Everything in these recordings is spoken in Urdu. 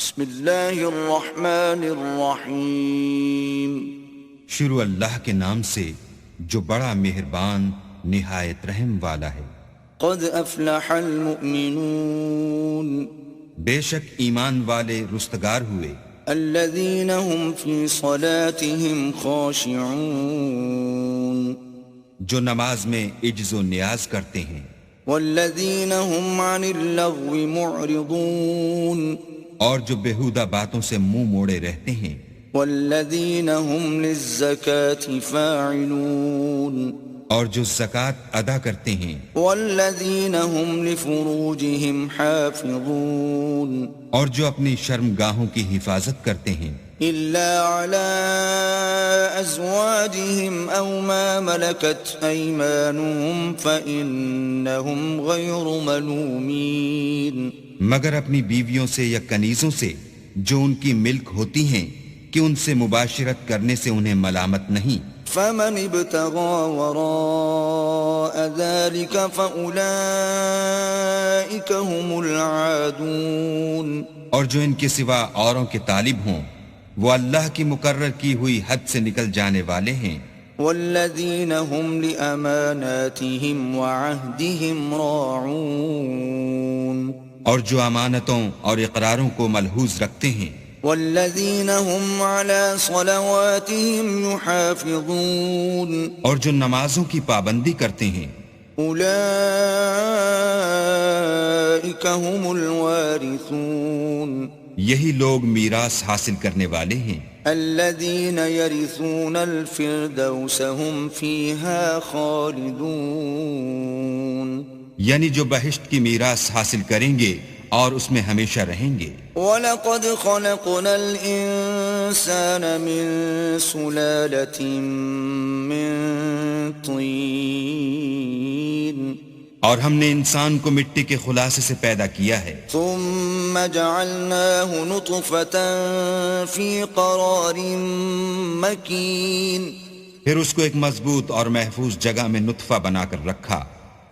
بسم اللہ الرحمن الرحیم، شروع اللہ کے نام سے جو بڑا مہربان نہایت رحم والا ہے۔ قد افلح المؤمنون، بے شک ایمان والے رستگار ہوئے، الذین هم فی صلاتهم خاشعون، جو نماز میں عجز و نیاز کرتے ہیں، والذین هم عن اللغو معرضون، اور جو بیہودہ باتوں سے منہ موڑے رہتے ہیں، والذین هم للزکاة فاعلون، اور جو زکوٰۃ ادا کرتے ہیں، والذین هم لفروجهم حافظون، اور جو اپنی شرمگاہوں کی حفاظت کرتے ہیں، إلا على أزواجهم أو ما ملكت أيمانهم فإنهم غير ملومين، مگر اپنی بیویوں سے یا کنیزوں سے جو ان کی ملک ہوتی ہیں کہ ان سے مباشرت کرنے سے انہیں ملامت نہیں۔ فمن ابتغى وراء ذلك فأولئك هم العادون، اور جو ان کے سوا اوروں کے طالب ہوں وہ اللہ کی مقرر کی ہوئی حد سے نکل جانے والے ہیں۔ والذین هم لأماناتهم وعهدهم راعون، اور جو امانتوں اور اقراروں کو ملحوظ رکھتے ہیں، والذین هم على صلواتهم يحافظون، اور جو نمازوں کی پابندی کرتے ہیں، اولئک هم الوارثون، یہی لوگ میراث حاصل کرنے والے ہیں، الذین یرثون الفردوس هم فیہا خالدون، یعنی جو بہشت کی میراث حاصل کریں گے اور اس میں ہمیشہ رہیں گے۔ وَلَقَدْ خَلَقْنَا الْإِنسَانَ مِنْ سُلَالَةٍ مِّن طِينٍ، اور ہم نے انسان کو مٹی کے خلاصے سے پیدا کیا ہے، ثُمَّ جَعَلْنَاهُ نُطْفَةً فِي قَرَارٍ مَّكِينٍ، پھر اس کو ایک مضبوط اور محفوظ جگہ میں نطفہ بنا کر رکھا،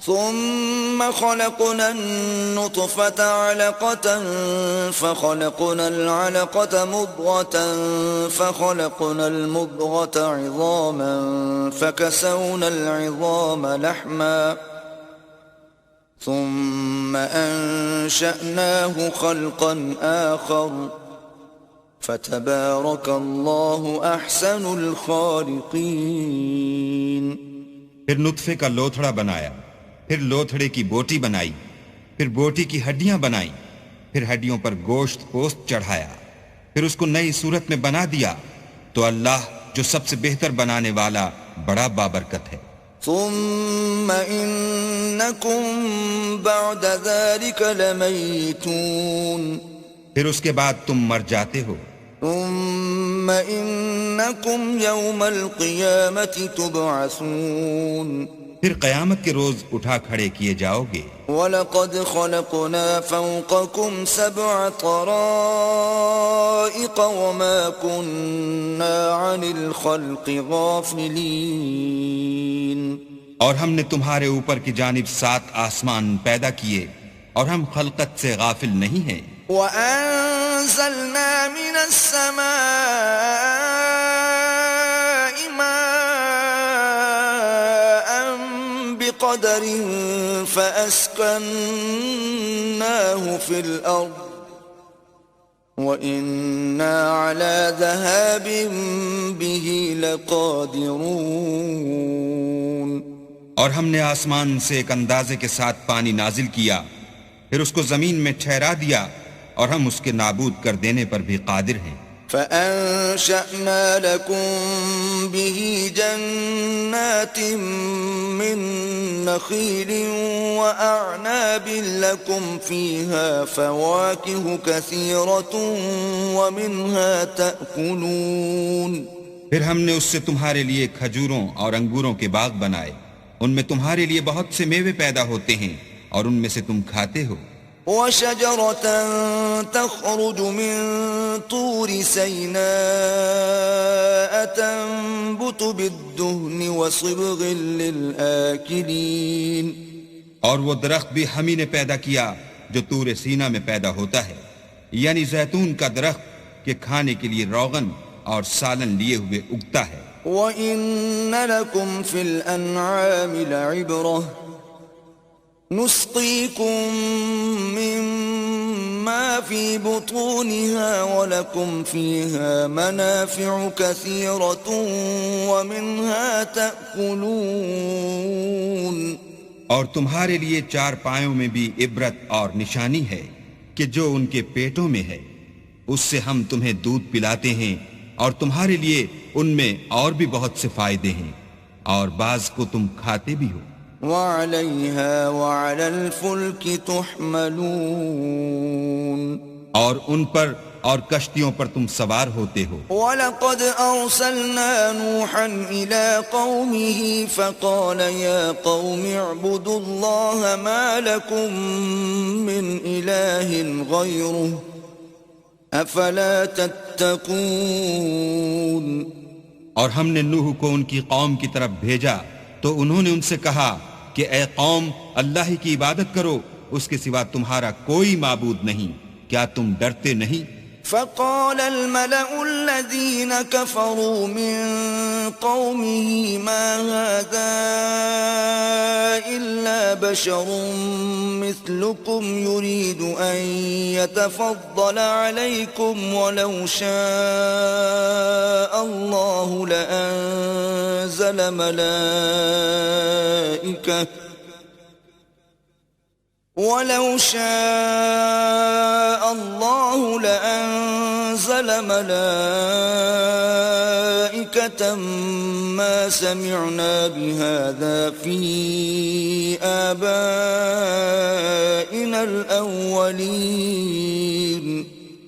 ثم خلقنا النطفة علقة فخلقنا العلقة مضغة فخلقنا المضغة عظاما فكسونا العظام لحما ثم أنشأناه خلقا آخر فتبارك الله أحسن الخالقين۔ پھر نطفے کا لوتھڑا بنایا، پھر لوتھڑے کی بوٹی بنائی، پھر بوٹی کی ہڈیاں بنائیں، پھر ہڈیوں پر گوشت پوست چڑھایا، پھر اس کو نئی صورت میں بنا دیا، تو اللہ جو سب سے بہتر بنانے والا بڑا بابرکت ہے۔ ثم انکم بعد ذلك لمیتون، پھر اس کے بعد تم مر جاتے ہو، ثم انکم یوم القیامة تبعثون، پھر قیامت کے روز اٹھا کھڑے کیے جاؤ گے۔ وَلَقَدْ خَلَقْنَا فَوْقَكُمْ سَبْعَ طَرَائِقَ وَمَا كُنَّا عَنِ الْخَلْقِ غَافِلِينَ، اور ہم نے تمہارے اوپر کی جانب 7 آسمان پیدا کیے اور ہم خلقت سے غافل نہیں ہیں۔ وَأَنزَلْنَا مِنَ السَّمَاءِ مَاءً بِقَدَرٍ فَأَسْكَنَّاهُ فِي الْأَرْضِ وَإِنَّا عَلَى ذَهَابٍ بِهِ لَقَادِرُونَ، اور ہم نے آسمان سے ایک اندازے کے ساتھ پانی نازل کیا، پھر اس کو زمین میں ٹھہرا دیا اور ہم اس کے نابود کر دینے پر بھی قادر ہیں۔ فَأَنشَأْنَا لَكُم بِهِ جَنَّاتٍ مِّن نَّخِيلٍ وَأَعْنَابٍ لَّكُمْ فِيهَا فَوَاكِهُ كَثِيرَةٌ وَمِنْهَا تَأْكُلُونَ، پھر ہم نے اس سے تمہارے لیے کھجوروں اور انگوروں کے باغ بنائے، ان میں تمہارے لیے بہت سے میوے پیدا ہوتے ہیں اور ان میں سے تم کھاتے ہو۔ وَشَجَرَةً تَخْرُجُ مِن طُورِ سَيْنَاءَ تَنبُتُ بِالدُّهْنِ وَصِبْغٍ لِّلْآكِلِينَ، اور وہ درخت بھی ہم ہی نے پیدا کیا جو طور سینا میں پیدا ہوتا ہے، یعنی زیتون کا درخت کہ کھانے کے لیے روغن اور سالن لیے ہوئے اگتا ہے. وَإِنَّ لَكُمْ فِي الْأَنْعَامِ لَعِبْرَةً نُسْقِيكُم مِّمَّا فِي بُطُونِهَا وَلَكُمْ فِيهَا مَنَافِعُ كَثِيرَةٌ وَمِنْهَا تَأْكُلُونَ. اور تمہارے لیے چار پایوں میں بھی عبرت اور نشانی ہے کہ جو ان کے پیٹوں میں ہے اس سے ہم تمہیں دودھ پلاتے ہیں اور تمہارے لیے ان میں اور بھی بہت سے فائدے ہیں اور بعض کو تم کھاتے بھی ہو. وَعَلَيْهَا وَعَلَى الْفُلْكِ تُحْمَلُونَ. اور ان پر اور کشتیوں پر تم سوار ہوتے ہو. وَلَقَدْ أَرْسَلْنَا نُوحًا إِلَىٰ قَوْمِهِ فَقَالَ يَا قَوْمِ اعْبُدُوا اللَّهَ مَا لَكُم مِّنْ إِلَٰهٍ غَيْرُهُ أَفَلَا تَتَّقُونَ. اور ہم نے نوح کو ان کی قوم کی طرف بھیجا تو انہوں نے ان سے کہا کہ اے قوم اللہ ہی کی عبادت کرو، اس کے سوا تمہارا کوئی معبود نہیں، کیا تم ڈرتے نہیں؟ فقال الملأ الذين كفروا من قومه ما هذا إلا بشر مثلكم يريد أن يتفضل عليكم ولو شاء الله لأنزل ملائكة ولو شاء الله لأنزل ملائكة ما سمعنا بهذا في آبائنا الأولين.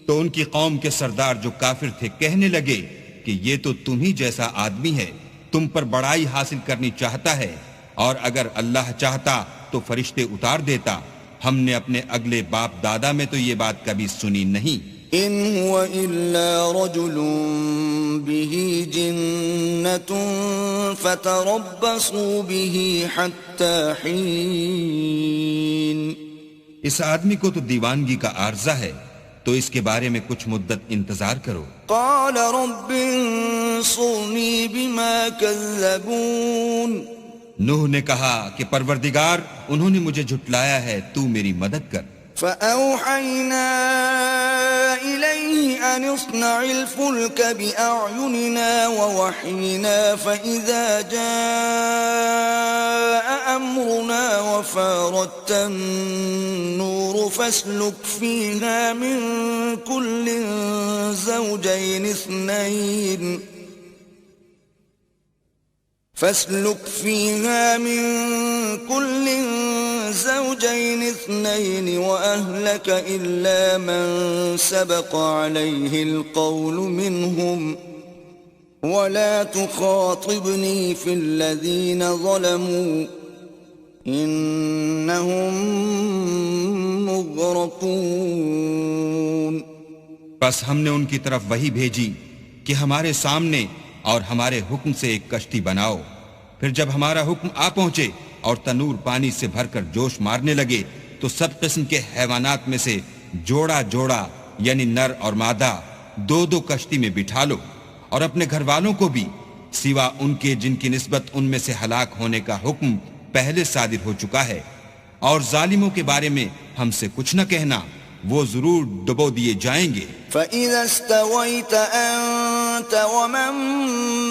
تو ان کی قوم کے سردار جو کافر تھے کہنے لگے کہ یہ تو تم ہی جیسا آدمی ہے، تم پر بڑائی حاصل کرنی چاہتا ہے، اور اگر اللہ چاہتا تو فرشتے اتار دیتا. ہم نے اپنے اگلے باپ دادا میں تو یہ بات کبھی سنی نہیں. ان هو الا رجل به جنة فتربصوا به حتى حين. اس آدمی کو تو دیوانگی کا عارضہ ہے، تو اس کے بارے میں کچھ مدت انتظار کرو. قال رب انصرني بما كذبون. نوح نے کہا کہ پروردگار انہوں نے مجھے جھٹلایا ہے، تو میری مدد کر. فأوحينا إليه أن اصنع الفلك بأعيننا ووحينا فإذا جاء أمرنا وفارت النور فاسلك فيها من كل زوجين اثنين وأهلك إلا من سبق عليه القول منهم ولا تخاطبني في الذين ظلموا إنهم مغرقون. بس ہم نے ان کی طرف وحی بھیجی کہ ہمارے سامنے اور ہمارے حکم سے ایک کشتی بناؤ. پھر جب ہمارا حکم آ پہنچے اور تنور پانی سے بھر کر جوش مارنے لگے تو سب قسم کے حیوانات میں سے جوڑا جوڑا یعنی نر اور مادہ دو دو کشتی میں بٹھا لو، اور اپنے گھر والوں کو بھی سوا ان کے جن کی نسبت ان میں سے ہلاک ہونے کا حکم پہلے صادر ہو چکا ہے. اور ظالموں کے بارے میں ہم سے کچھ نہ کہنا، وہ ضرور ڈبو دیے جائیں گے. فَإِذَا اسْتَوَيْتَ أَنْتَ وَمَن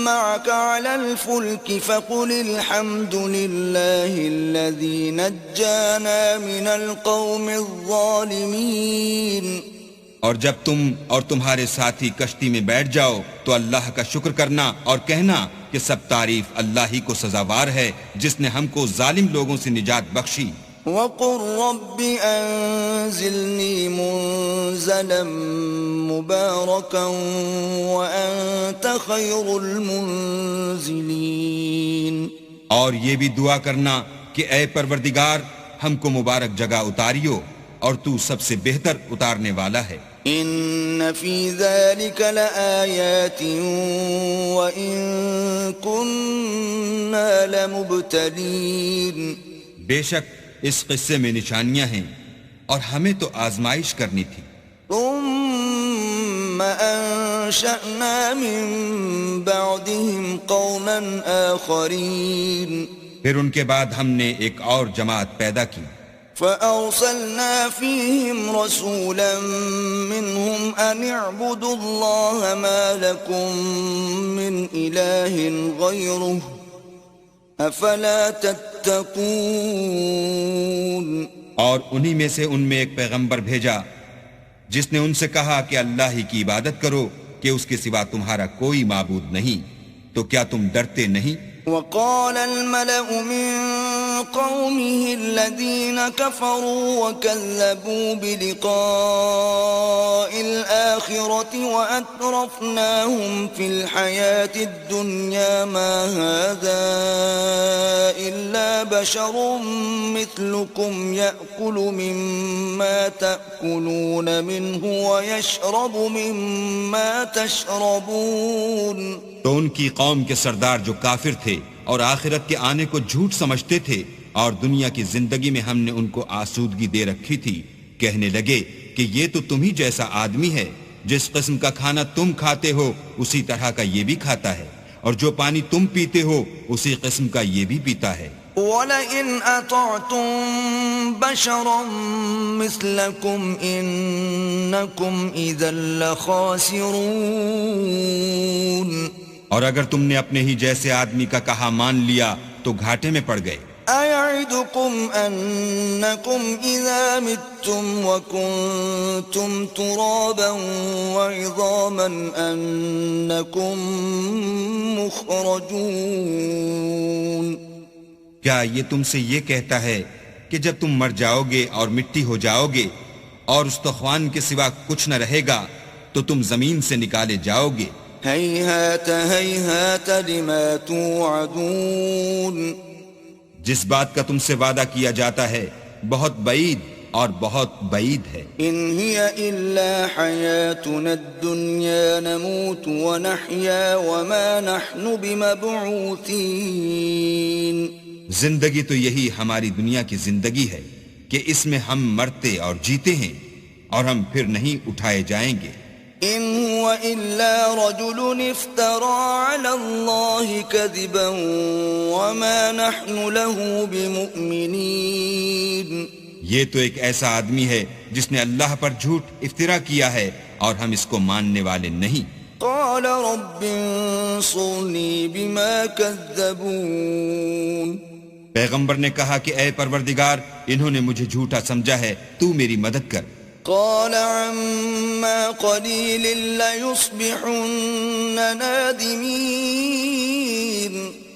مَّعَكَ عَلَى الْفُلْكِ فَقُلِ الْحَمْدُ لِلَّهِ الَّذِي نَجَّانَا مِنَ الْقَوْمِ الظَّالِمِينَ. اور جب تم اور تمہارے ساتھی کشتی میں بیٹھ جاؤ تو اللہ کا شکر کرنا اور کہنا کہ سب تعریف اللہ ہی کو سزاوار ہے جس نے ہم کو ظالم لوگوں سے نجات بخشی. وَقُلْ رَبِّ أَنزِلْنِي مُنزَلًا مُبَارَكًا وَأَنْتَ خَيْرُ الْمُنزِلِينَ. اور یہ بھی دعا کرنا کہ اے پروردگار ہم کو مبارک جگہ اتاریو اور تو سب سے بہتر اتارنے والا ہے. إِنَّ فِي ذَلِكَ لَآيَاتٍ وَإِن كُنَّا لَمُبْتَلِينَ. بے شک اس قصے میں نشانیاں ہیں اور ہمیں تو آزمائش کرنی تھی. ثُمَّ ثم أنشأنا من بعدهم قوما آخرين پھر ان کے بعد ہم نے ایک اور جماعت پیدا کی فأرسلنا فيهم رسولا منهم أن اعبدوا الله ما لكم من إله غيره أفلا تتقون اور انہی میں سے ان میں ایک پیغمبر بھیجا جس نے ان سے کہا کہ اللہ ہی کی عبادت کرو کہ اس کے سوا تمہارا کوئی معبود نہیں تو کیا تم ڈرتے نہیں وقال الملأ من قومه الذين كفروا وكذبوا بلقاء الآخرة وأترفناهم في الحياة الدنيا ما هذا إلا بشر مثلكم يأكل مما تأكلون منه ويشرب مما تشربون تو ان کی قوم کے سردار جو کافر تھے اور آخرت کے آنے کو جھوٹ سمجھتے تھے اور دنیا کی زندگی میں ہم نے ان کو آسودگی دے رکھی تھی کہنے لگے کہ یہ تو تم ہی جیسا آدمی ہے جس قسم کا کھانا تم کھاتے ہو اسی طرح کا یہ بھی کھاتا ہے اور جو پانی تم پیتے ہو اسی قسم کا یہ بھی پیتا ہے وَلَئِنْ أَطَعْتُمْ بَشَرًا مِثْلَكُمْ إِنَّكُمْ إِذًا لَخَاسِرُونَ اور اگر تم نے اپنے ہی جیسے آدمی کا کہا مان لیا تو گھاٹے میں پڑ گئے أَيَعِدُكُمْ أَنَّكُمْ إِذَا مِتُّمْ وَكُنْتُمْ تُرَابًا وَعِظَامًا أَنَّكُمْ مُخْرَجُونَ کیا یہ تم سے یہ کہتا ہے کہ جب تم مر جاؤ گے اور مٹی ہو جاؤ گے اور استخوان کے سوا کچھ نہ رہے گا تو تم زمین سے نکالے جاؤ گے هيهات هيهات لما توعدون جس بات کا تم سے وعدہ کیا جاتا ہے بہت بعید اور بہت بعید ہے إن هي إلا حياتنا الدنيا نموت ونحيا وما نحن بمبعوثين زندگی تو یہی ہماری دنیا کی زندگی ہے کہ اس میں ہم مرتے اور جیتے ہیں اور ہم پھر نہیں اٹھائے جائیں گے إن هو إلا رجل افترى على الله كذبا وما نحن له بمؤمنين یہ تو ایک ایسا آدمی ہے جس نے اللہ پر جھوٹ افترا کیا ہے اور ہم اس کو ماننے والے نہیں قال رب انصرني بما كذبون پیغمبر نے کہا کہ اے پروردگار انہوں نے مجھے جھوٹا سمجھا ہے تو میری مدد کر قال عما قليل ليصبحن نادمين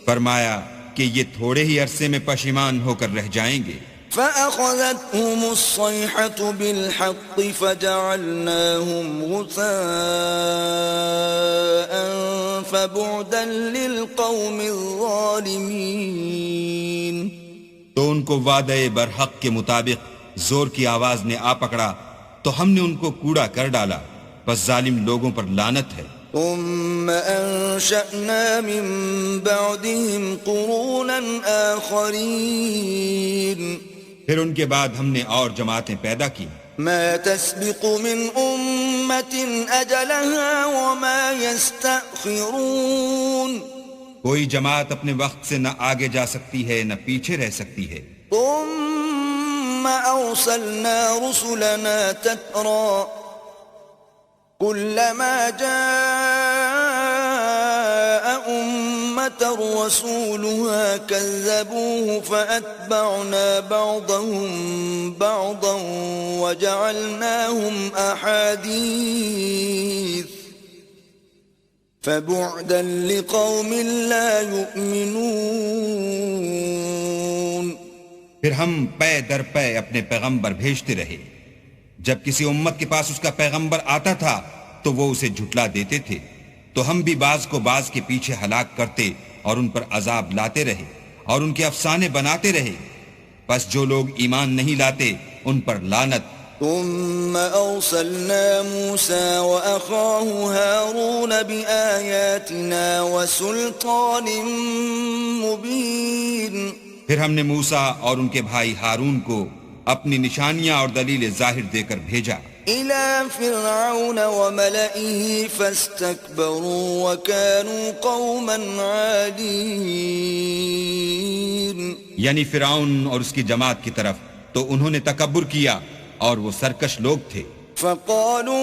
فرمایا کہ یہ تھوڑے ہی عرصے میں پشیمان ہو کر رہ جائیں گے فأخذتهم الصيحة بالحق فجعلناهم غثاء فبعدا للقوم الظالمين تو ان کو وعدے برحق کے مطابق زور کی آواز نے آ پکڑا تو ہم نے ان کو کوڑا کر ڈالا بس ظالم لوگوں پر لعنت ہے ثم أنشأنا من بعدهم قرونا آخرين پھر ان کے بعد ہم نے اور جماعتیں پیدا کی ما تسبق من أمة أجلها وما يستأخرون کوئی جماعت اپنے وقت سے نہ آگے جا سکتی ہے نہ پیچھے رہ سکتی ہے ثم أرسلنا رسلنا تترى كلما جاء أمة رسولها كذبوه فأتبعنا بعضهم بعضا وجعلناهم أحاديث فبعدا لقوم لا يؤمنون پھر ہم پے در پے اپنے پیغمبر بھیجتے رہے جب کسی امت کے پاس اس کا پیغمبر آتا تھا تو وہ اسے جھٹلا دیتے تھے تو ہم بھی بعض کو بعض کے پیچھے ہلاک کرتے اور ان پر عذاب لاتے رہے اور ان کے افسانے بناتے رہے پس جو لوگ ایمان نہیں لاتے ان پر لعنت ثم أرسلنا موسى وأخاه هارون بآياتنا وسلطان مبين پھر ہم نے موسیٰ اور ان کے بھائی ہارون کو اپنی نشانیاں اور دلیل ظاہر دے کر بھیجا إلى فرعون وملئه فاستكبروا وكانوا قوما عالين. یعنی فرعون اور اس کی جماعت کی طرف تو انہوں نے تکبر کیا اور وہ سرکش لوگ تھے. فقالوا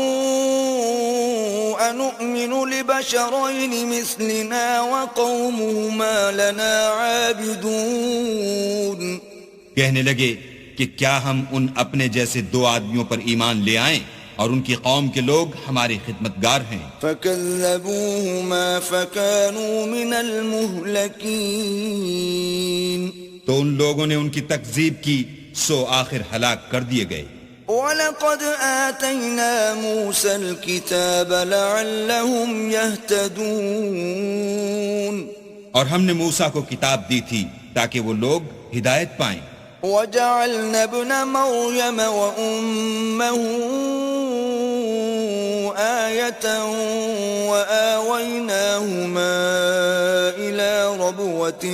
أنؤمن لبشرين مثلنا وقومهما لنا عابدون. کہنے لگے کہ کیا ہم ان اپنے جیسے دو آدمیوں پر ایمان لے آئیں اور ان کی قوم کے لوگ ہمارے خدمتگار ہیں. فكذبوهما فكانوا من المهلكين. تو ان لوگوں نے ان کی تکذیب کی سو آخر ہلاک کر دیے گئے. وَلَقَدْ آتَيْنَا مُوسَى الْكِتَابَ لَعَلَّهُمْ يَهْتَدُونَ. اور ہم نے موسیٰ کو کتاب دی تھی تاکہ وہ لوگ ہدایت پائیں. وَجَعَلْنَا ابْنَ مَرْيَمَ وَأُمَّهُ آيَةً وَآوَيْنَاهُمَا إِلَى رَبْوَةٍ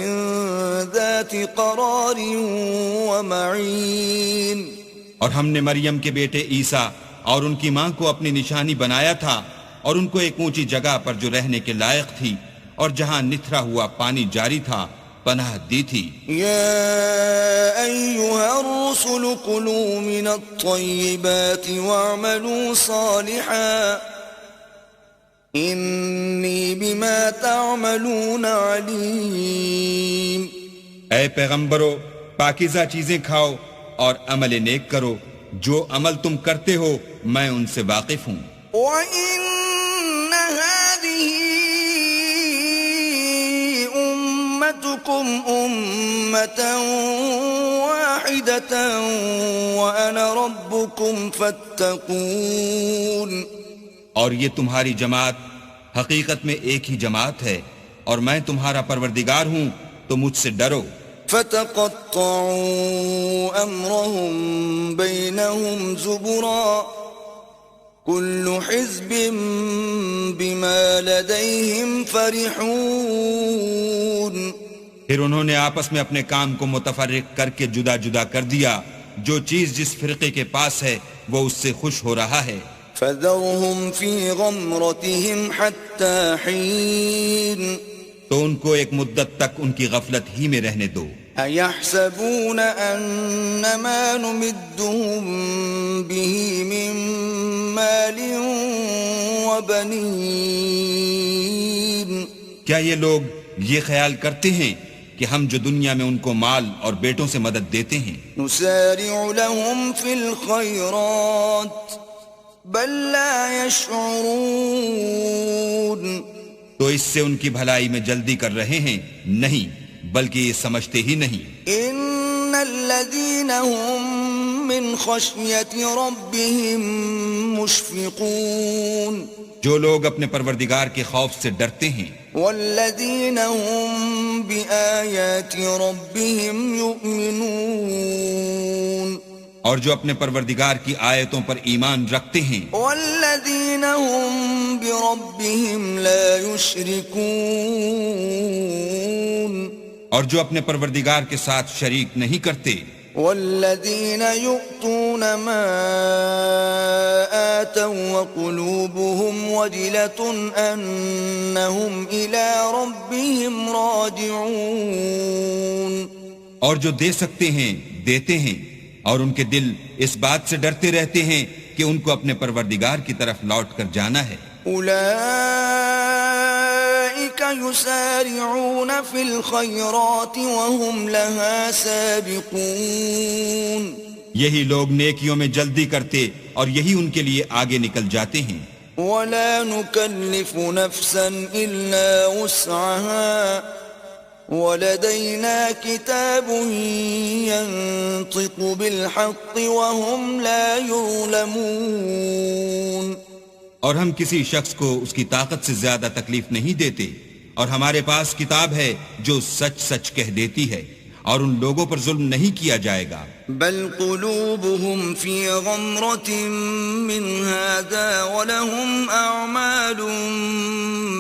ذَاتِ قَرَارٍ وَمَعِينٍ. اور ہم نے مریم کے بیٹے عیسیٰ اور ان کی ماں کو اپنی نشانی بنایا تھا اور ان کو ایک اونچی جگہ پر جو رہنے کے لائق تھی اور جہاں نتھرا ہوا پانی جاری تھا پناہ دی تھی. يا أيها الرسل كلوا من الطيبات واعملوا صالحا إني بما تعملون عليم. اے پیغمبرو پاکیزہ چیزیں کھاؤ اور عمل نیک کرو، جو عمل تم کرتے ہو میں ان سے واقف ہوں. وَإِنَّ هَذِهِ أُمَّتُكُمْ أُمَّةً وَاحِدَةً وَأَنَا رَبُّكُمْ فَاتَّقُونِ. اور یہ تمہاری جماعت حقیقت میں ایک ہی جماعت ہے اور میں تمہارا پروردگار ہوں تو مجھ سے ڈرو. فَتَقَطَّعُوا أَمْرَهُمْ بَيْنَهُمْ زُبُرًا كُلُّ حِزْبٍ بِمَا لَدَيْهِمْ فَرِحُونَ. پھر انہوں نے آپس میں اپنے کام کو متفرق کر کے جدا جدا کر دیا. جو چیز جس فرقے کے پاس ہے وہ اس سے خوش ہو رہا ہے. فَذَرْهُمْ فِي غَمْرَتِهِمْ حَتَّى حِينٍ. تو ان کو ایک مدت تک ان کی غفلت ہی میں رہنے دو. أَيَحْسَبُونَ أَنَّمَا نُمِدُّهُم بِهِ مِن مَّالٍ وَبَنِينَ. کیا یہ لوگ یہ خیال کرتے ہیں کہ ہم جو دنیا میں ان کو مال اور بیٹوں سے مدد دیتے ہیں نُسَارِعُ لَهُمْ فِي الْخَيْرَاتِ بَل لَّا يَشْعُرُونَ. تو اس سے ان کی بھلائی میں جلدی کر رہے ہیں؟ نہیں، بلکہ یہ سمجھتے ہی نہیں. إِنَّ الَّذِينَ هُم مِّنْ خَشْيَةِ رَبِّهِم مُشْفِقُونَ. جو لوگ اپنے پروردگار کے خوف سے ڈرتے ہیں. وَالَّذِينَ هُم بِآيَاتِ رَبِّهِمْ يُؤْمِنُونَ. اور جو اپنے پروردگار کی آیتوں پر ایمان رکھتے ہیں. وَالَّذِينَ هُم بِرَبِّهِمْ لَا يُشْرِكُونَ. اور جو اپنے پروردگار کے ساتھ شریک نہیں کرتے. وَالَّذِينَ يُؤْتُونَ مَا آتَوا وَقُلُوبُهُمْ وَجِلَةٌ أَنَّهُمْ إِلَى رَبِّهِمْ رَاجِعُونَ. اور جو دے سکتے ہیں دیتے ہیں اور ان کے دل اس بات سے ڈرتے رہتے ہیں کہ ان کو اپنے پروردگار کی طرف لوٹ کر جانا ہے. أُولَئِكَ يُسَارِعُونَ فِي الْخَيْرَاتِ وَهُمْ لَهَا سَابِقُونَ. یہی لوگ نیکیوں میں جلدی کرتے اور یہی ان کے لیے آگے نکل جاتے ہیں. وَلَا نُكَلِّفُ نَفْسًا إِلَّا وُسْعَهَا وَلَدَيْنَا كِتَابٌ يَنطِقُ بِالْحَقِّ وَهُمْ لَا يُظْلَمُونَ. اور ہم کسی شخص کو اس کی طاقت سے زیادہ تکلیف نہیں دیتے اور ہمارے پاس کتاب ہے جو سچ سچ کہہ دیتی ہے اور ان لوگوں پر ظلم نہیں کیا جائے گا. بل قلوبهم في غمرة من هذا ولهم أعمال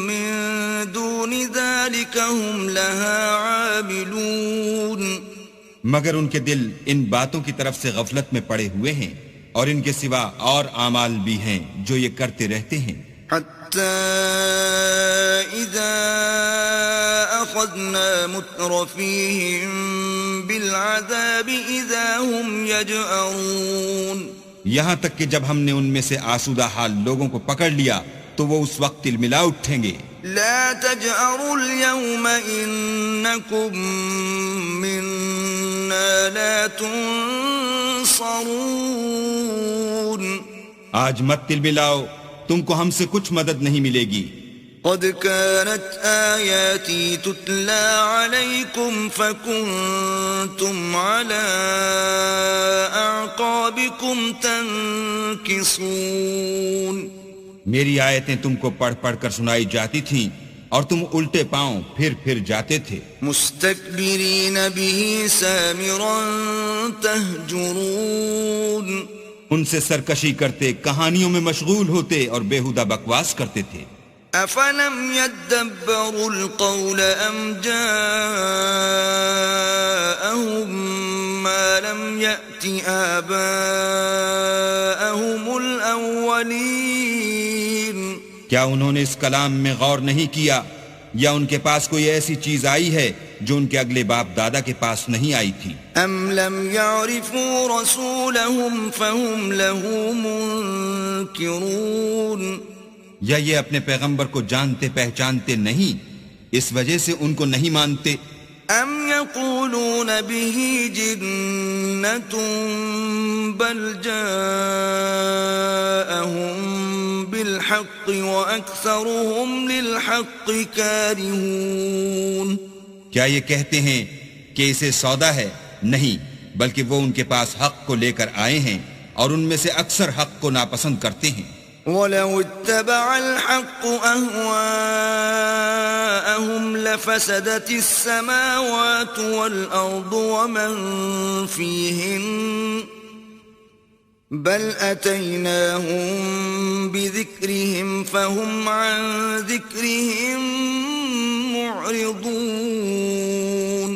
من دون ذلك هم لها عاملون. مگر ان کے دل ان باتوں کی طرف سے غفلت میں پڑے ہوئے ہیں اور ان کے سوا اور اعمال بھی ہیں جو یہ کرتے رہتے ہیں. حتى إذا أخذنا مترفيهم بالعذاب إذا هم يجأرون. یہاں تک کہ جب ہم نے ان میں سے آسودہ حال لوگوں کو پکڑ لیا تو وہ اس وقت تلملا اٹھیں گے. لا تجأروا اليوم إنكم منا لا تنصرون. آج مت تلملاؤ، تم کو ہم سے کچھ مدد نہیں ملے گی. قد كانت آياتي تتلى عليكم فكنتم على أعقابكم تنكصون. میری آیتیں تم کو پڑھ پڑھ کر سنائی جاتی تھیں اور تم الٹے پاؤں پھر جاتے تھے. مستكبرين به سامرا تهجرون. ان سے سرکشی کرتے، کہانیوں میں مشغول ہوتے اور بےہودہ بکواس کرتے تھے. افلم يدبروا القول ام جاءهم ما لم يأت آباءهم الاولين. کیا انہوں نے اس کلام میں غور نہیں کیا یا ان کے پاس کوئی ایسی چیز آئی ہے جو ان کے اگلے باپ دادا کے پاس نہیں آئی تھی؟ ام لم يعرفوا رسولهم فهم له منكرون. یا یہ اپنے پیغمبر کو جانتے پہچانتے نہیں، اس وجہ سے ان کو نہیں مانتے؟ ام يقولون به جنة بل جاءهم بالحق وأكثرهم للحق كارهون. کیا یہ کہتے ہیں کہ اسے سودا ہے؟ نہیں، بلکہ وہ ان کے پاس حق کو لے کر آئے ہیں اور ان میں سے اکثر حق کو ناپسند کرتے ہیں. وَلَوِ اتَّبَعَ الْحَقُّ أَهْوَاءَهُمْ لَفَسَدَتِ السَّمَاوَاتُ وَالْأَرْضُ وَمَنْ فِيهِنَّ بَلْ أَتَيْنَاهُمْ بِذِكْرِهِمْ فَهُمْ عَنْ ذِكْرِهِمْ مُعْرِضُونَ.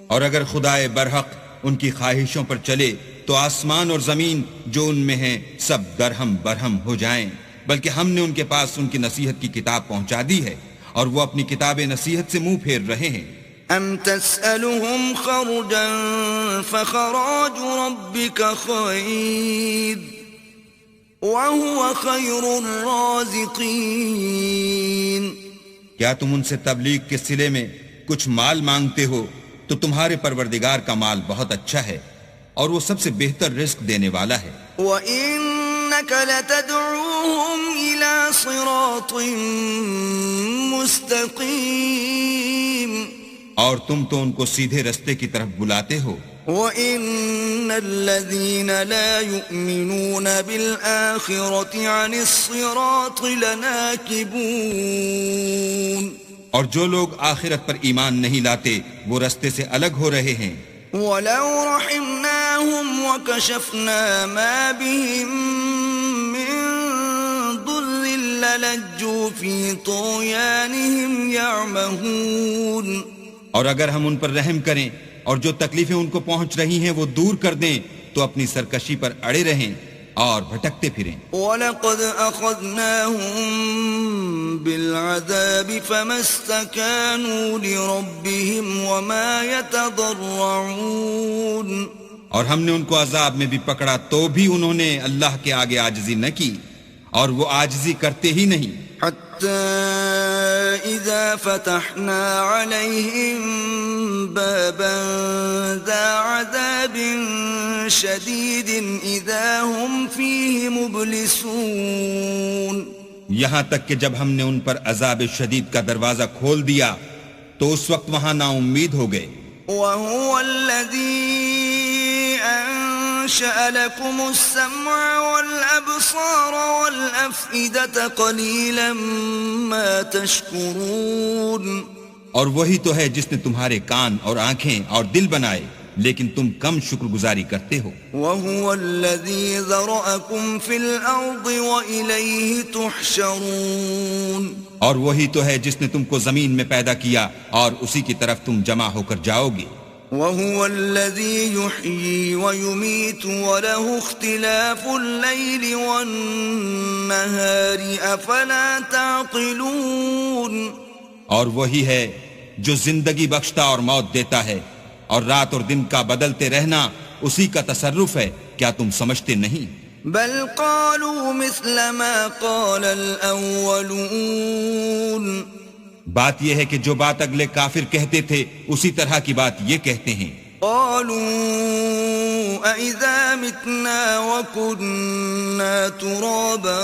اور اگر خدائے برحق ان کی خواہشوں پر چلے تو آسمان اور زمین جو ان میں ہیں سب درہم برہم ہو جائیں، بلکہ ہم نے ان کے پاس ان کی نصیحت کی کتاب پہنچا دی ہے اور وہ اپنی کتاب نصیحت سے منہ پھیر رہے ہیں. ام تسألهم خرجا فخراج ربك خير وهو خير الرازقين. کیا تم ان سے تبلیغ کے صلے میں کچھ مال مانگتے ہو تو تمہارے پروردگار کا مال بہت اچھا ہے اور وہ سب سے بہتر رزق دینے والا ہے. وَإِنَّكَ لَتَدْعُوهُمْ إِلَى صِرَاطٍ مُسْتَقِيمٍ. اور تم تو ان کو سیدھے رستے کی طرف بلاتے ہو. وَإِنَّ الَّذِينَ لَا يُؤْمِنُونَ بِالْآخِرَةِ عَنِ الصِّرَاطِ لَنَاكِبُونَ. اور جو لوگ آخرت پر ایمان نہیں لاتے وہ رستے سے الگ ہو رہے ہیں. وَلَوْ رَحِمْنَاهُمْ وَكَشَفْنَا مَا بِهِمْ مِنْ ضُرٍّ لَلَجُّوا فِي طُغْيَانِهِمْ يَعْمَهُونَ. اور اگر ہم ان پر رحم کریں اور جو تکلیفیں ان کو پہنچ رہی ہیں وہ دور کر دیں تو اپنی سرکشی پر اڑے رہیں اور بھٹکتے پھریں. وَلَقَدْ أَخَذْنَاهُمْ بِالْعَذَابِ فَمَا اسْتَكَانُوا لِرَبِّهِمْ وَمَا يَتَضَرَّعُونَ. اور ہم نے ان کو عذاب میں بھی پکڑا تو بھی انہوں نے اللہ کے آگے عاجزی نہ کی اور وہ عاجزی کرتے ہی نہیں. حتى إذا فتحنا عليهم بابا ذا عذاب شديد إذا هم فيه مبلسون. یہاں تک کہ جب ہم نے ان پر عذاب شدید کا دروازہ کھول دیا تو اس وقت وہاں نا امید ہو گئے. وهو الذي أنشأ لكم السمع والأبصار والأفئدة قليلا ما تشكرون. اور وہی تو ہے جس نے تمہارے کان اور آنکھیں اور دل بنائے لیکن تم کم شکر گزاری کرتے ہو. وهو الذي ذرأكم في الأرض وإليه تحشرون. اور وہی تو ہے جس نے تم کو زمین میں پیدا کیا اور اسی کی طرف تم جمع ہو کر جاؤ گے. وهو الذي يحيي ويميت وله اختلاف الليل والنهار أفلا تعقلون اور وہی ہے جو زندگی بخشتا اور موت دیتا ہے اور رات اور دن کا بدلتے رہنا اسی کا تصرف ہے، کیا تم سمجھتے نہیں؟ بل قالوا مثل ما قال الأولون بات یہ ہے کہ جو بات اگلے کافر کہتے تھے اسی طرح کی بات یہ کہتے ہیں۔ قالوا أَإِذَا مِتْنَا وَكُنَّا تُرَابًا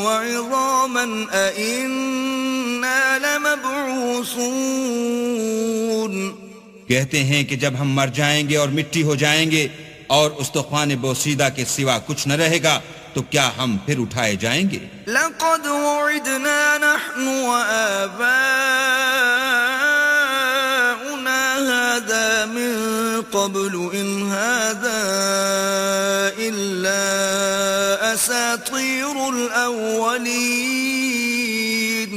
وَعِظَامًا أَإِنَّا لَمَبْعُوثُونَ کہتے ہیں کہ جب ہم مر جائیں گے اور مٹی ہو جائیں گے اور استخوان بوسیدہ کے سوا کچھ نہ رہے گا تو کیا ہم پھر اٹھائے جائیں گے؟ لقد وعدنا نحن وآباؤنا هذا من قبل إن هذا إلا أساطير الأولين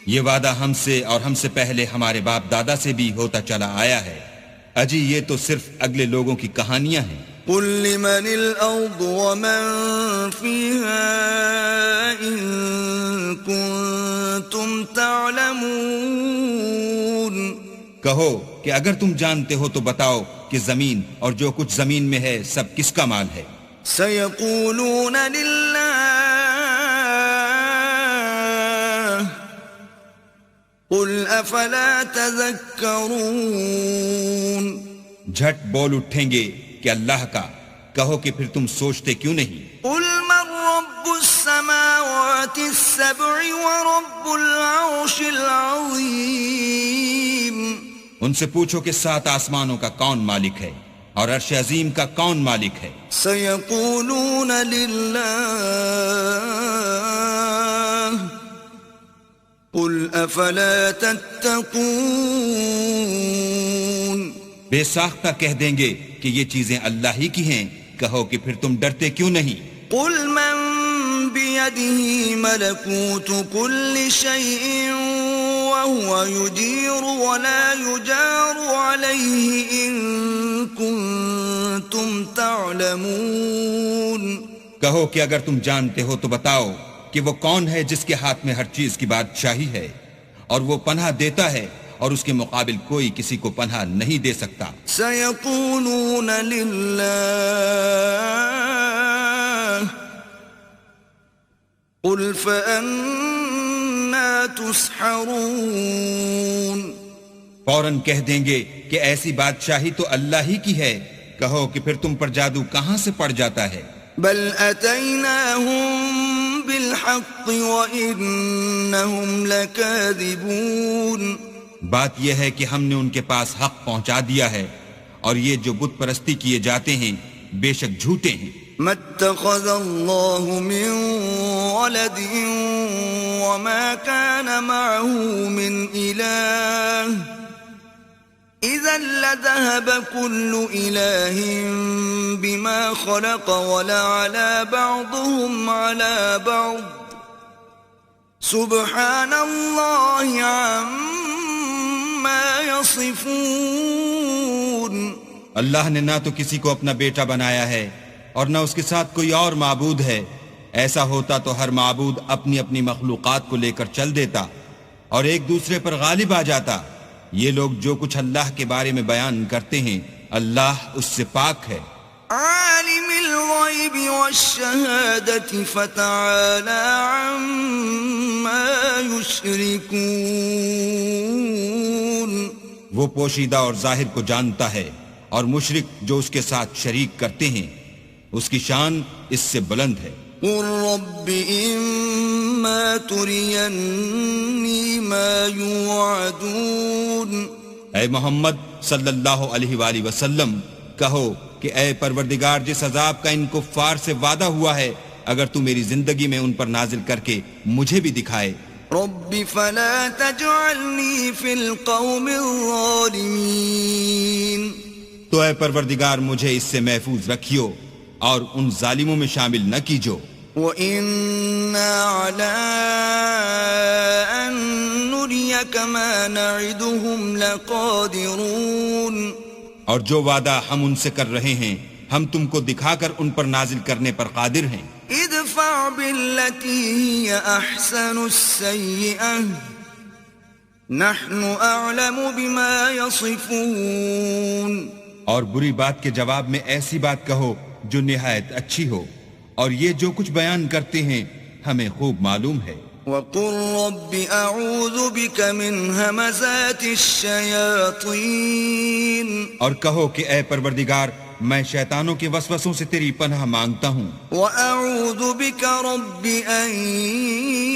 یہ وعدہ ہم سے اور ہم سے پہلے ہمارے باپ دادا سے بھی ہوتا چلا آیا ہے، اجی یہ تو صرف اگلے لوگوں کی کہانیاں ہیں۔ قل لمن الأرض ومن فيها إن كنتم تعلمون کہو کہ اگر تم جانتے ہو تو بتاؤ کہ زمین اور جو کچھ زمین میں ہے سب کس کا مال ہے؟ سيقولون لله قل أفلا تذكرون جھٹ بول اٹھیں گے کہ اللہ کا، کہو کہ پھر تم سوچتے کیوں نہیں؟ قل من رب السماوات السبع ورب العرش العظيم ان سے پوچھو کہ 7 آسمانوں کا کون مالک ہے اور عرش عظیم کا کون مالک ہے؟ سيقولون لله قل أفلا تتقون بے ساختہ کہہ دیں گے کہ یہ چیزیں اللہ ہی کی ہیں، کہو کہ پھر تم ڈرتے کیوں نہیں؟ قل من بيده ملكوت كل شيء وهو يجير ولا يجار عليه إن كنتم تعلمون کہو کہ اگر تم جانتے ہو تو بتاؤ کہ وہ کون ہے جس کے ہاتھ میں ہر چیز کی بادشاہی ہے اور وہ پناہ دیتا ہے اور اس کے مقابل کوئی کسی کو پناہ نہیں دے سکتا۔ سيقولون لله قل فأنا تسحرون فوراً کہہ دیں گے کہ ایسی بادشاہی تو اللہ ہی کی ہے، کہو کہ پھر تم پر جادو کہاں سے پڑ جاتا ہے؟ بل أتيناهم بالحق وإنهم لكاذبون بات یہ ہے کہ ہم نے ان کے پاس حق پہنچا دیا ہے اور یہ جو بت پرستی کیے جاتے ہیں بے شک جھوٹے ہیں۔ ما اتخذ الله من ولد وما كان معه من إله إذا لذهب كل إله بما خلق ولعلى بعضهم على بعض سبحان الله عما يصفون اللہ نے نہ تو کسی کو اپنا بیٹا بنایا ہے اور نہ اس کے ساتھ کوئی اور معبود ہے، ایسا ہوتا تو ہر معبود اپنی اپنی مخلوقات کو لے کر چل دیتا اور ایک دوسرے پر غالب آ جاتا۔ یہ لوگ جو کچھ اللہ کے بارے میں بیان کرتے ہیں اللہ اس سے پاک ہے۔ عالم الغیب والشہادة فتعالى عما يشركون وہ پوشیدہ اور ظاہر کو جانتا ہے اور مشرک جو اس کے ساتھ شریک کرتے ہیں اس کی شان اس سے بلند ہے۔ قل رب إما تريني ما يوعدون اے محمد صلی اللہ علیہ وآلہ وسلم کہو کہ اے پروردگار جس عذاب کا ان کفار سے وعدہ ہوا ہے اگر تو میری زندگی میں ان پر نازل کر کے مجھے بھی دکھائے۔ رب فلا تجعلني في القوم الظالمين تو اے پروردگار مجھے اس سے محفوظ رکھیو اور ان ظالموں میں شامل نہ کیجو۔ وَإِنَّا عَلَىٰ أَن نُّرِيَكَ مَا نَعِدُهُمْ لَقَادِرُونَ اور جو وعدہ ہم ان سے کر رہے ہیں ہم تم کو دکھا کر ان پر نازل کرنے پر قادر ہیں. ادفع بالتي هي أحسن السيئة نحن أعلم بما يصفون. اور بری بات کے جواب میں ایسی بات کہو جو نہایت اچھی ہو، اور یہ جو کچھ بیان کرتے ہیں ہمیں خوب معلوم ہے. وقل رب أعوذ بك من همزات الشياطين. اور کہو کہ اے پروردگار میں شیطانوں کے وسوسوں سے تیری پناہ مانگتا ہوں. وأعوذ بك رب أن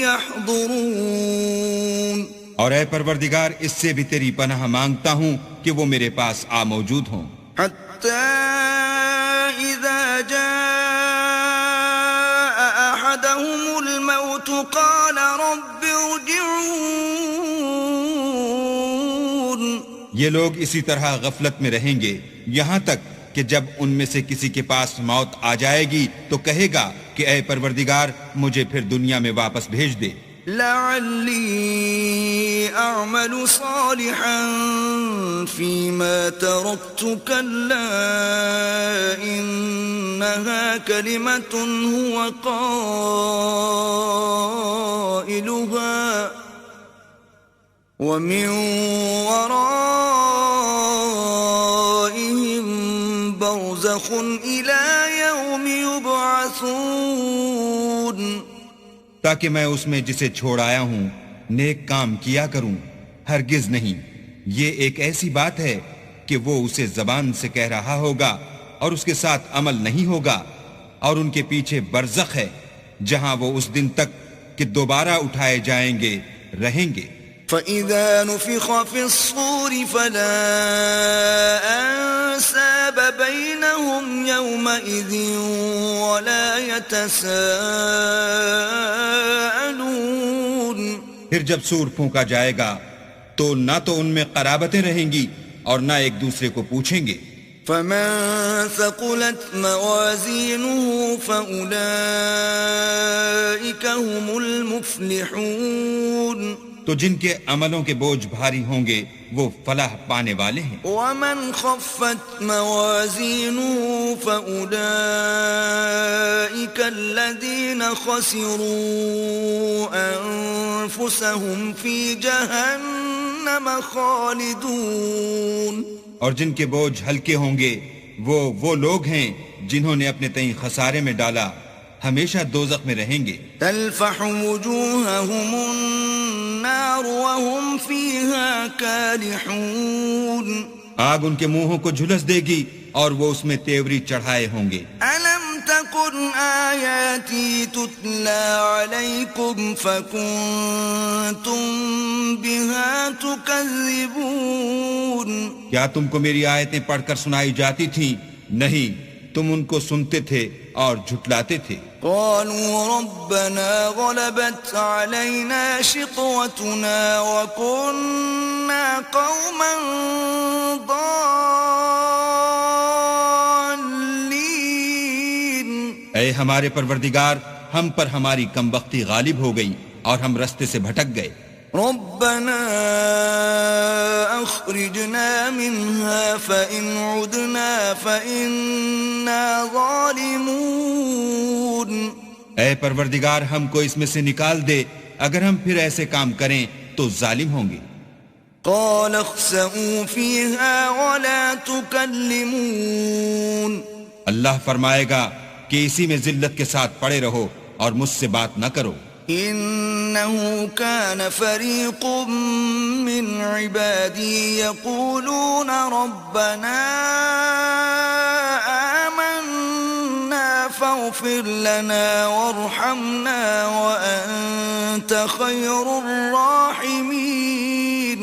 يحضرون. اور اے پروردگار اس سے بھی تیری پناہ مانگتا ہوں کہ وہ میرے پاس آ موجود ہوں. حتى إذا جاء أحدهم الموت قال رب ارجعون. یہ لوگ اسی طرح غفلت میں رہیں گے یہاں تک کہ جب ان میں سے کسی کے پاس موت آ جائے گی تو کہے گا کہ اے پروردگار مجھے پھر دنیا میں واپس بھیج دے. لعلی اعمل صالحا فيما تركت كلا انها كلمة هو قائلها ومن ورائهم برزخ إلى يوم يبعثون. تاکہ میں اس میں جسے چھوڑ آیا ہوں نیک کام کیا کروں. ہرگز نہیں، یہ ایک ایسی بات ہے کہ وہ اسے زبان سے کہہ رہا ہوگا اور اس کے ساتھ عمل نہیں ہوگا، اور ان کے پیچھے برزخ ہے جہاں وہ اس دن تک کہ دوبارہ اٹھائے جائیں گے رہیں گے. فَإِذَا نُفِخَ فِي الصُّورِ فَلَا أَنْسَابَ بَيْنَهُمْ يَوْمَئِذٍ وَلَا يَتَسَاءَلُونَ. پھر جب سور پھونکا جائے گا تو نہ تو ان میں قرابتیں رہیں گی اور نہ ایک دوسرے کو پوچھیں گے. فَمَنْ ثَقُلَتْ مَوَازِينُهُ فَأُولَئِكَ هُمُ الْمُفْلِحُونَ. تو جن کے عملوں کے بوجھ بھاری ہوں گے وہ فلاح پانے والے ہیں. وَمَنْ خَفَّتْ مَوَازِينُهُ فَأُولَئِكَ الَّذِينَ خَسِرُوا أَنفُسَهُمْ فِي جَهَنَّمَ خَالِدُونَ. اور جن کے بوجھ ہلکے ہوں گے وہ لوگ ہیں جنہوں نے اپنے تئیں خسارے میں ڈالا، ہمیشہ دوزخ میں رہیں گے. تلفح وجوههم النار وهم فيها كالحون. آگ ان کے منہوں کو جھلس دے گی اور وہ اس میں تیوری چڑھائے ہوں گے. ألم تكن آياتي تتلى عليكم فكنتم بها تكذبون. کیا تم کو میری آیتیں پڑھ کر سنائی جاتی تھیں؟ نہیں، تم ان کو سنتے تھے اور جھٹلاتے تھے. قالوا ربنا غلبت علينا شقوتنا وكنا قوما ضالين. اے ہمارے پروردگار ہم پر ہماری کمبختی غالب ہو گئی اور ہم رستے سے بھٹک گئے. ربنا اخرجنا منها فإن عدنا فإنا ظالمون. اے پروردگار ہم کو اس میں سے نکال دے، اگر ہم پھر ایسے کام کریں تو ظالم ہوں گے. قال اخسئوا فيها ولا تكلمون. اللہ فرمائے گا کہ اسی میں ذلت کے ساتھ پڑے رہو اور مجھ سے بات نہ کرو. إنه كان فريق من عبادي يقولون ربنا آمنا فاغفر لنا وارحمنا وأنت خير الراحمين.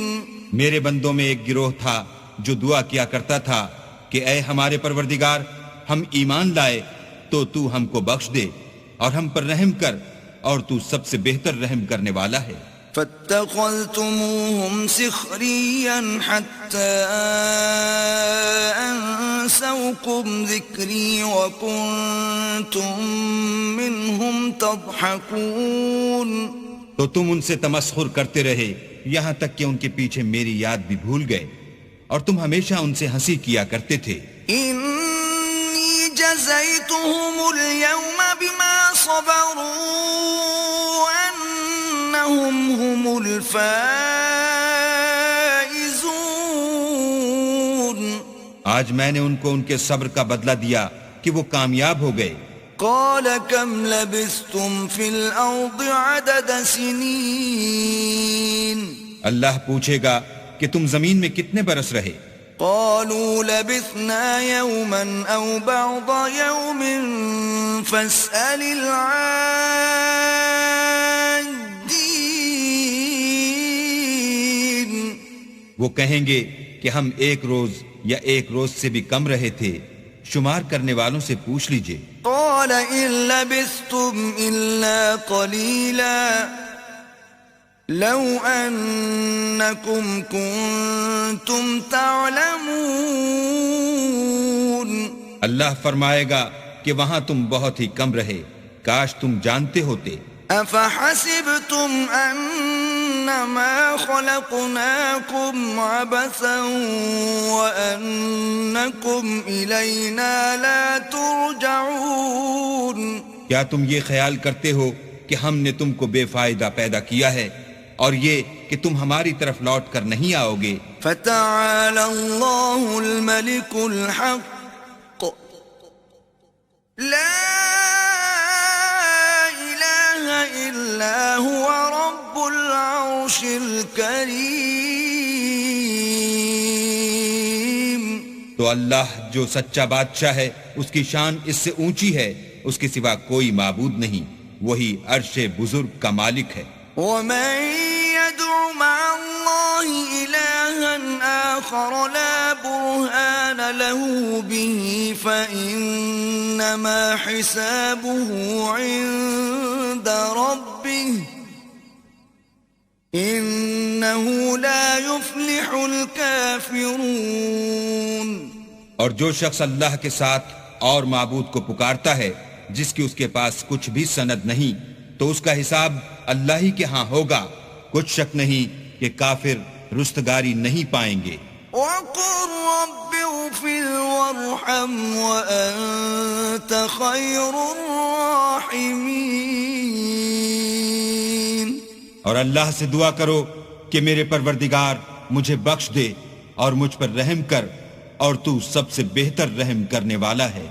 میرے بندوں میں ایک گروہ تھا جو دعا کیا کرتا تھا کہ اے ہمارے پروردگار ہم ایمان لائے تو تو ہم کو بخش دے اور ہم پر رحم کر، اور تو سب سے بہتر رحم کرنے والا ہے. فاتخذتموهم سخريا حتى أنسوكم ذكري وكنتم منهم تضحكون. تو تم ان سے تمسخر کرتے رہے یہاں تک کہ ان کے پیچھے میری یاد بھی بھول گئے اور تم ہمیشہ ان سے ہنسی کیا کرتے تھے. إني جزيتهم اليوم بما صبروا أنهم هم الفائزون. آج میں نے ان کو ان کے صبر کا بدلہ دیا کہ وہ کامیاب ہو گئے. قال كم لبثتم في الأرض عدد سنين. اللہ پوچھے گا کہ تم زمین میں کتنے برس رہے؟ قالوا لبثنا يوما أو بعض يوم فاسأل العادين. وہ کہیں گے کہ ہم ایک روز یا ایک روز سے بھی کم رہے تھے، شمار کرنے والوں سے پوچھ لیجئے. قال إن لبثتم إلا قليلا لو أنكم كنتم تعلمون. اللہ فرمائے گا کہ وہاں تم بہت ہی کم رہے، کاش تم جانتے ہوتے. أفحسبتم أنما خلقناكم عبثا وأنكم إلينا لا ترجعون. کیا تم یہ خیال کرتے ہو کہ ہم نے تم کو بے فائدہ پیدا کیا ہے اور یہ کہ تم ہماری طرف لوٹ کر نہیں آؤ گے؟ فتعالى الله الملك الحق لا إله إلا هو رب العرش الكريم. تو اللہ جو سچا بادشاہ ہے اس کی شان اس سے اونچی ہے، اس کے سوا کوئی معبود نہیں، وہی عرش بزرگ کا مالک ہے. ومن يدع مع الله إلها آخر لا برهان له به فإنما حسابه عند ربه إنه لا يفلح الكافرون. اور جو شخص اللہ کے ساتھ اور معبود کو پکارتا ہے جس کی اس کے پاس کچھ بھی سند نہیں، تو اس کا حساب اللہ ہی کے ہاں ہوگا، کچھ شک نہیں کہ کافر رستگاری نہیں پائیں گے. وَقُلْ رَبِّ اغْفِرْ وَارْحَمْ وَأَنْتَ خَيْرُ الرَّاحِمِينَ. اور اللہ سے دعا کرو کہ میرے پروردگار مجھے بخش دے اور مجھ پر رحم کر، اور تو سب سے بہتر رحم کرنے والا ہے.